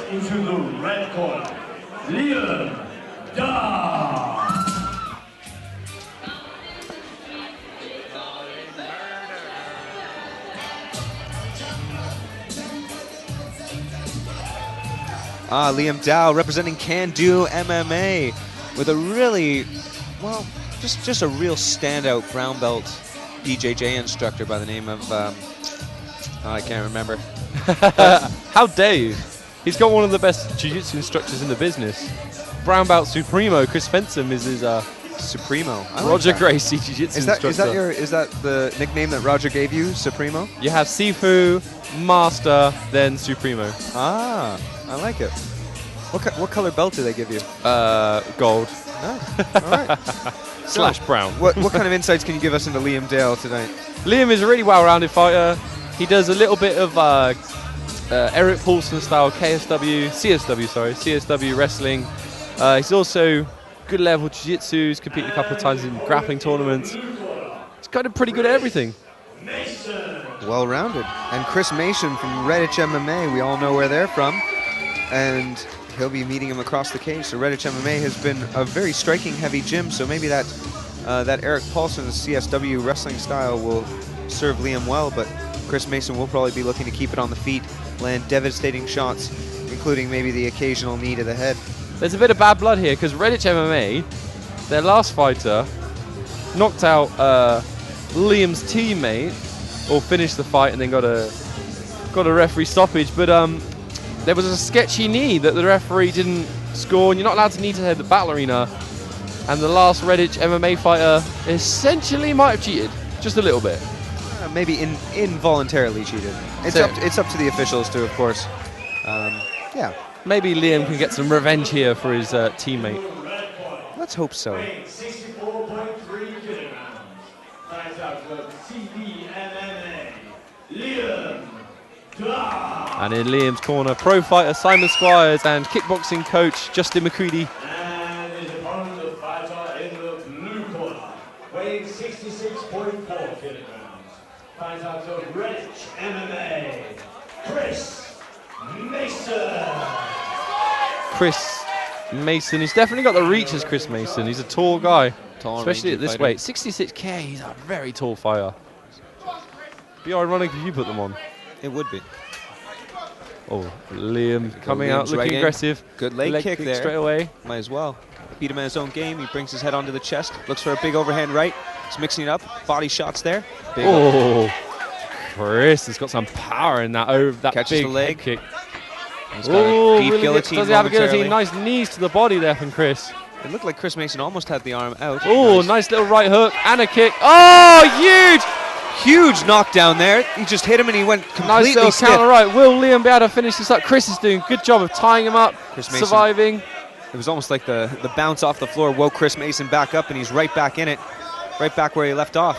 into the red corner, Liam Dahle. Liam Dahle representing Can Do MMA with a really, well, just a real standout brown belt BJJ instructor by the name of, I can't remember. How dare you? He's got one of the best jiu-jitsu instructors in the business. Brown belt Supremo, Chris Fensom is his Supremo. Roger Gracie jiu-jitsu instructor. Is that the nickname that Roger gave you, Supremo? You have Sifu, Master, then Supremo. Ah, I like it. What color belt do they give you? Gold. Nice. All right. Slash brown. What kind of insights can you give us into Liam Dahle tonight? Liam is a really well-rounded fighter. He does a little bit of Eric Paulson style CSW wrestling. He's also good level jiu-jitsu. He's competed a couple of times in grappling tournaments. He's kind of pretty good at everything. Well-rounded. And Chris Mason from Redditch MMA, we all know where they're from. And he'll be meeting him across the cage. So Redditch MMA has been a very striking heavy gym, so maybe that Eric Paulson's CSW wrestling style will serve Liam well, but Chris Mason will probably be looking to keep it on the feet, land devastating shots, including maybe the occasional knee to the head. There's a bit of bad blood here because Redditch MMA, their last fighter, knocked out Liam's teammate, or finished the fight and then got a referee stoppage, but there was a sketchy knee that the referee didn't score, and you're not allowed to knee to head the battle arena. And the last Redditch MMA fighter essentially might have cheated, just a little bit. Maybe involuntarily cheated. It's up to the officials to, of course. Yeah. Maybe Liam can get some revenge here for his teammate. Let's hope so. 64.3 kilograms. Finds out for TVMMA, Liam Dahle. And in Liam's corner, pro fighter Simon Squires and kickboxing coach Justin McCready. And his opponent, the fighter in the blue corner, weighing 66.4 kilograms. Finds out for Redditch MMA, Chris Mason. Chris Mason, he's definitely got the reach as Chris Mason. He's a tall guy, especially at this fighter. weight. 66k, he's a very tall fighter. Be ironic if you put them on. It would be. Oh, Liam coming Liam's out looking right aggressive. Good leg kick there. Straight away. Might as well. Beat him in his own game. He brings his head onto the chest. Looks for a big overhand right. He's mixing it up. Body shots there. Big Chris has got some power in that Catches big the leg. head kick. He's got a deep really guillotine. does he have a guillotine? momentarily. Nice knees to the body there from Chris. It looked like Chris Mason almost had the arm out. Oh, nice little right hook and a kick. Oh, huge! Huge knockdown there. He just hit him and he went Nice completely little stiff. counter right. Will Liam be able to finish this up? Chris is doing a good job of tying him up, Chris Mason. surviving. It was almost like the bounce off the floor woke Chris Mason back up, and he's right back in it, right back where he left off.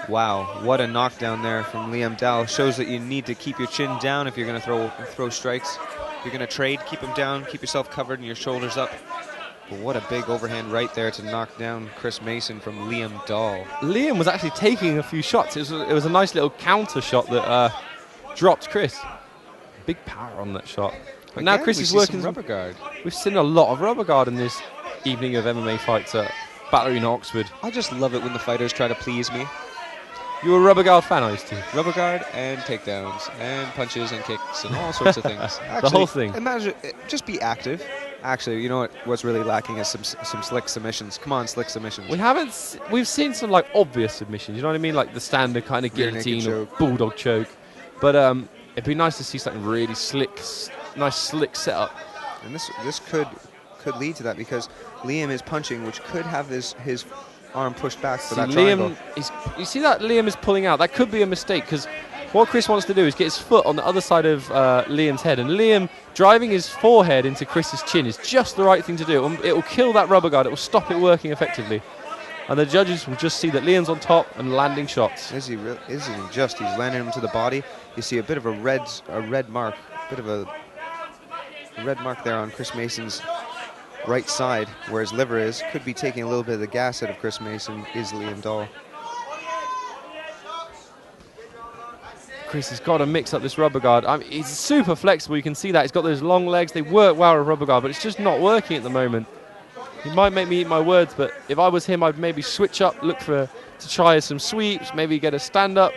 Wow, what a knockdown there from Liam Dahle. Shows that you need to keep your chin down if you're going to throw strikes. If you're going to trade, keep them down, keep yourself covered and your shoulders up. But what a big overhand right there to knock down Chris Mason from Liam Dahle. Liam was actually taking a few shots. It was a nice little counter shot that dropped Chris. Big power on that shot. But now Again, Chris we is see working some rubber guard. We've seen a lot of rubber guard in this evening of MMA fights at Battle Arena Oxford. I just love it when the fighters try to please me. You a rubber guard fan, I used to. Rubber guard and takedowns and punches and kicks and all sorts of things. Actually, The whole thing. Imagine, just be active. Actually, you know what's really lacking is some slick submissions. Come on, slick submissions. We've seen some like obvious submissions, you know what I mean? Like the standard kind of Rear naked guillotine or choke. bulldog choke. But it'd be nice to see something really slick, nice slick setup. And this could lead to that because Liam is punching, which could have his arm pushed back to that triangle. You see that Liam is pulling out? That could be a mistake because what Chris wants to do is get his foot on the other side of Liam's head, and Liam driving his forehead into Chris's chin is just the right thing to do. It will kill that rubber guard. It will stop it working effectively. And the judges will just see that Liam's on top and landing shots. Isn't he just? He's landing him to the body. You see a bit of a red mark, red mark there on Chris Mason's right side, where his liver is. Could be taking a little bit of the gas out of Chris Mason, is Liam Dahle. Chris has got to mix up this rubber guard. I mean, he's super flexible. You can see that. He's got those long legs. They work well with rubber guard, but it's just not working at the moment. He might make me eat my words, but if I was him, I'd maybe switch up, look to try some sweeps, maybe get a stand-up.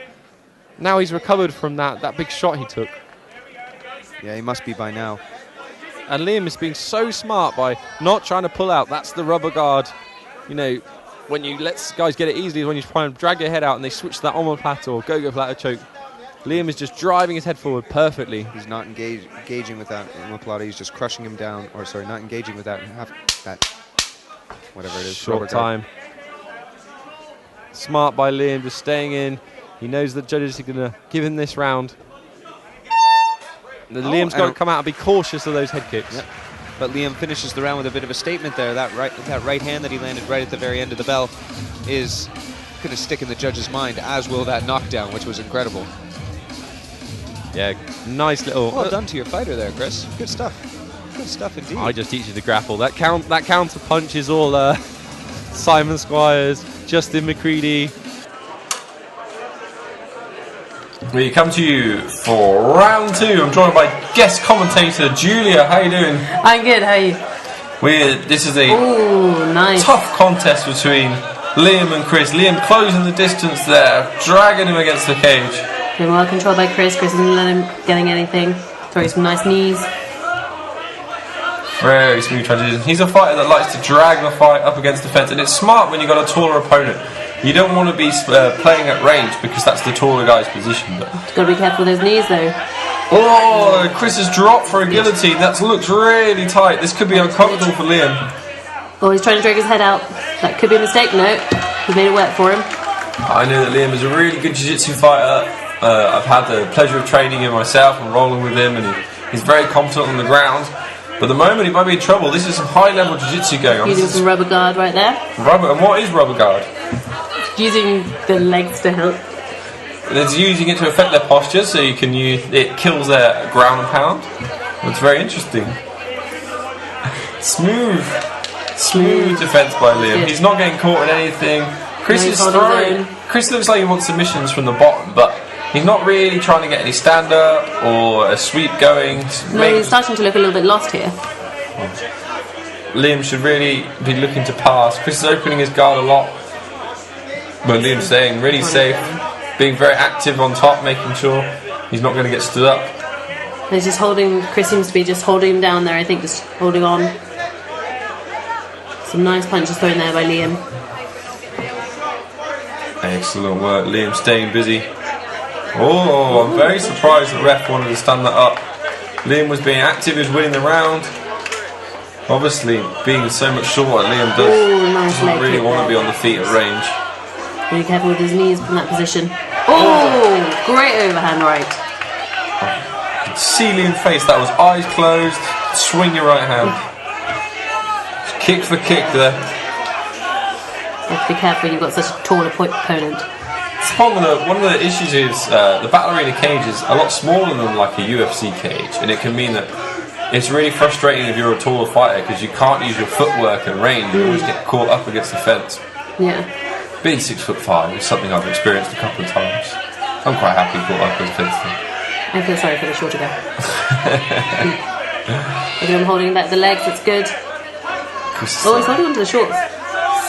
Now he's recovered from that big shot he took. Yeah, he must be by now. And Liam is being so smart by not trying to pull out. That's the rubber guard. You know, when you let guys get it easily is when you try and drag your head out and they switch to that omoplata or go-go platter choke. Liam is just driving his head forward perfectly. He's not engaging with that omoplata. He's just crushing him down. Or sorry, not engaging with that. Whatever it is. Short time. Smart by Liam, just staying in. He knows the judges are going to give him this round. Liam's got to come out and be cautious of those head kicks. Yep. But Liam finishes the round with a bit of a statement there. That right hand that he landed right at the very end of the bell is going to stick in the judge's mind, as will that knockdown, which was incredible. Yeah, nice little... Well done to your fighter there, Chris. Good stuff. Good stuff indeed. I just teach you to grapple. That counter punch is all Simon Squires, Justin McCready. We come to you for round 2. I'm joined by guest commentator Julia. How are you doing? I'm good. How are you? This is a nice tough contest between Liam and Chris. Liam closing the distance there, dragging him against the cage. Been well controlled by Chris. Chris isn't letting him getting anything. Throwing some nice knees. Very smooth transition. He's a fighter that likes to drag the fight up against the fence, and it's smart when you've got a taller opponent. You don't want to be playing at range because that's the taller guy's position. But Got to be careful with those knees though. oh, Chris has dropped for a guillotine. That looks really tight. This could be uncomfortable for Liam. Oh, he's trying to drag his head out. That could be a mistake. No, he's made it work for him. I know that Liam is a really good jiu-jitsu fighter. I've had the pleasure of training him myself and rolling with him, and he's very competent on the ground. But at the moment, he might be in trouble. This is some high-level jiu-jitsu going on. Using some rubber guard right there. Rubber, and what is rubber guard? Using the legs to help. It's using it to affect their posture, so you can use it kills their ground and pound. That's very interesting. Smooth defense by Liam. Good. He's not getting caught in anything. Chris is throwing. Chris looks like he wants submissions from the bottom, but he's not really trying to get any stand-up or a sweep going. No, he's starting to look a little bit lost here. Liam should really be looking to pass. Chris is opening his guard a lot, but Liam's staying really safe, being very active on top, making sure he's not going to get stood up. He's just holding. Chris seems to be just holding him down there. I think just holding on. Some nice punches thrown there by Liam. Excellent work, Liam staying busy. Oh, I'm very surprised the ref wanted to stand that up. Liam was being active, he was winning the round. Obviously, being so much shorter, Liam doesn't really want to be on the feet at range. Be careful with his knees from that position. Oh, great overhand right. See Liam face, that was eyes closed, swing your right hand. Kick for kick there. You have to be careful, you've got such a tall opponent. One of the issues is the battle arena cage is a lot smaller than like a UFC cage, and it can mean that it's really frustrating if you're a taller fighter because you can't use your footwork and range. You always get caught up against the fence. Yeah. Being 6'5" is something I've experienced a couple of times. I'm quite happy caught up against the fence. I feel sorry for the shorter guy. Again, I'm holding back the legs, that's good. Oh, he's holding onto the shorts.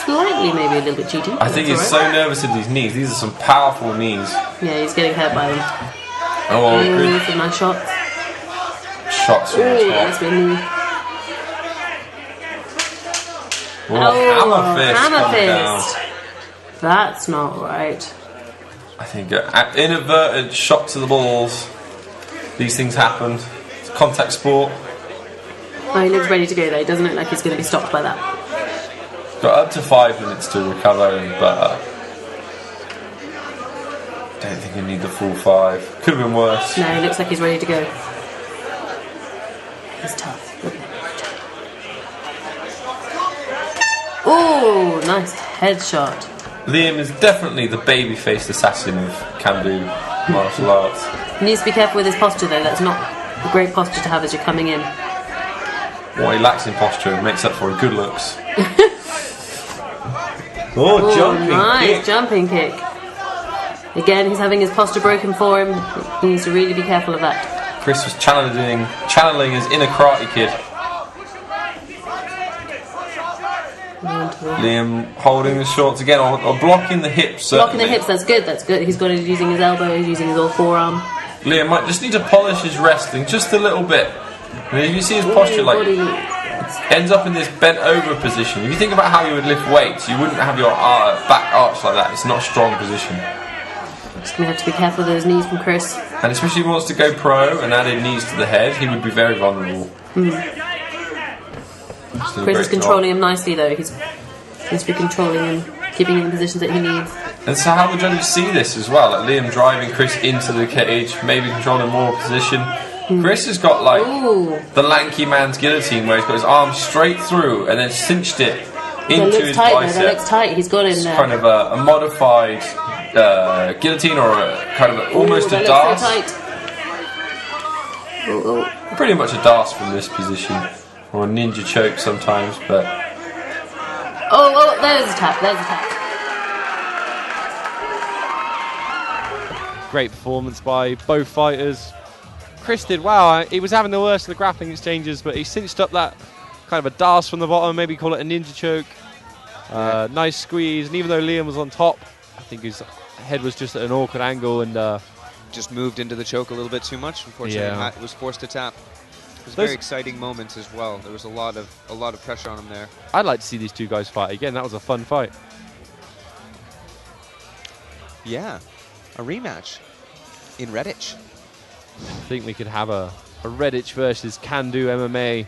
Slightly, maybe a little bit cheaty. I think he's so nervous with these knees. These are some powerful knees. Yeah, he's getting hurt by them. Oh, good. Some nice shots. Shots from the top. That's been knee. Hammer fist. That's not right. I think an inadvertent shot to the balls. These things happen. It's a contact sport. Oh, he looks ready to go though. He doesn't look like he's going to be stopped by that. Got up to 5 minutes to recover, but don't think you need the full 5. Could have been worse. No, he looks like he's ready to go. He's tough. Oh, nice headshot. Liam is definitely the baby-faced assassin of can-do martial arts. He needs to be careful with his posture though. That's not a great posture to have as you're coming in. What he lacks in posture makes up for good looks. Jumping nice kick. jumping kick. Again, he's having his posture broken for him. He needs to really be careful of that. Chris was channeling his inner Karate Kid. Liam holding the shorts again, or blocking the hips. Blocking the hips, that's good, that's good. He's got it using his elbow, he's using his all forearm. Liam might just need to polish his wrestling just a little bit. And if you see his posture, like, ends up in this bent over position. If you think about how you would lift weights, you wouldn't have your back arch like that. It's not a strong position. Just going to have to be careful of those knees from Chris. And especially if he wants to go pro and add in knees to the head, he would be very vulnerable. Chris is controlling him nicely though. He's to be controlling him, keeping him in positions that he needs. And so how the judges see this as well, like Liam driving Chris into the cage, maybe controlling more position. Chris has got like the lanky man's guillotine where he's got his arm straight through and then cinched it into his bicep. That looks tight, he's got him there. It's kind of a modified guillotine, or a kind of almost a dance. Pretty much a dance from this position, or a ninja choke sometimes, but... Oh, there's a tap, Great performance by both fighters. Chris did wow. He was having the worst of the grappling exchanges, but he cinched up that kind of a dance from the bottom, maybe call it a ninja choke. Nice squeeze, and even though Liam was on top, I think his head was just at an awkward angle and just moved into the choke a little bit too much. Unfortunately, Matt was forced to tap. It was a very exciting moment as well. There was a lot of pressure on him there. I'd like to see these two guys fight again. That was a fun fight. Yeah, a rematch in Redditch. I think we could have a Redditch versus Can Do MMA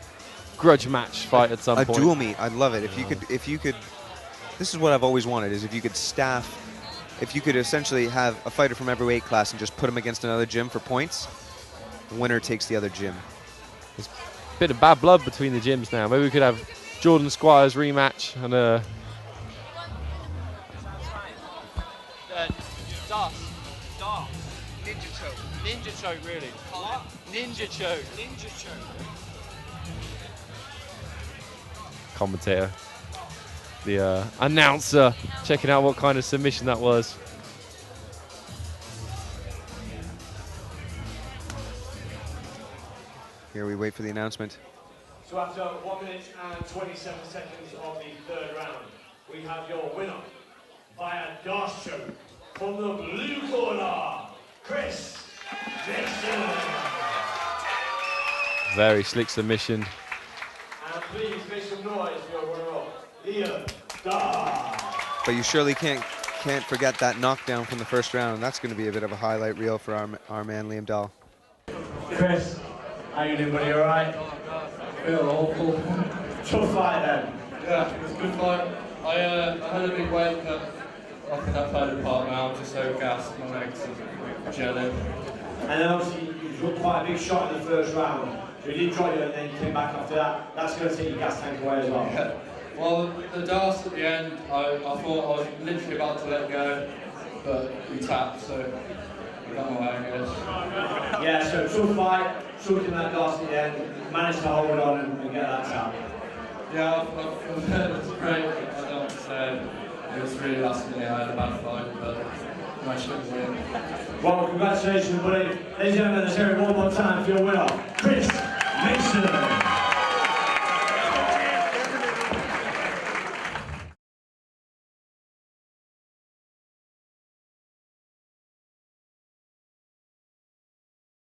grudge match fight at some point. A dual meet. I'd love it if you could. This is what I've always wanted: is if you could essentially have a fighter from every weight class and just put him against another gym for points. The winner takes the other gym. There's a bit of bad blood between the gyms now. Maybe we could have Jordan Squires rematch and Ninja choke, really. What? Ninja choke. Ninja choke. Commentator. The announcer checking out what kind of submission that was. Here we wait for the announcement. So after 1 minute and 27 seconds of the third round, we have your winner via Dahle choke from the blue corner, Chris. Very slick submission. And please make some noise for your runner-up, Liam Dahle. But you surely can't forget that knockdown from the first round. That's going to be a bit of a highlight reel for our man Liam Dahle. Chris, how you doing, buddy? All right? Feel awful. Tough fight then. Yeah, it was a good fight. I had a big weight cut off in that third part now. I'm just so gassed. My legs are gelling. And then obviously you took quite a big shot in the first round. So you did try it and then you came back after that. That's going to take your gas tank away as well. Yeah. Well, the dance at the end, I thought I was literally about to let go, but we tapped, so we got my way, I guess. Yeah, so tough fight, took in that dance at the end, managed to hold on and get that tap. Yeah, it was great. I don't know what to say. It was really last minute. I had a bad fight, but I should win. Well, congratulations, buddy. Ladies and gentlemen, let's hear it one more time for your winner, Chris.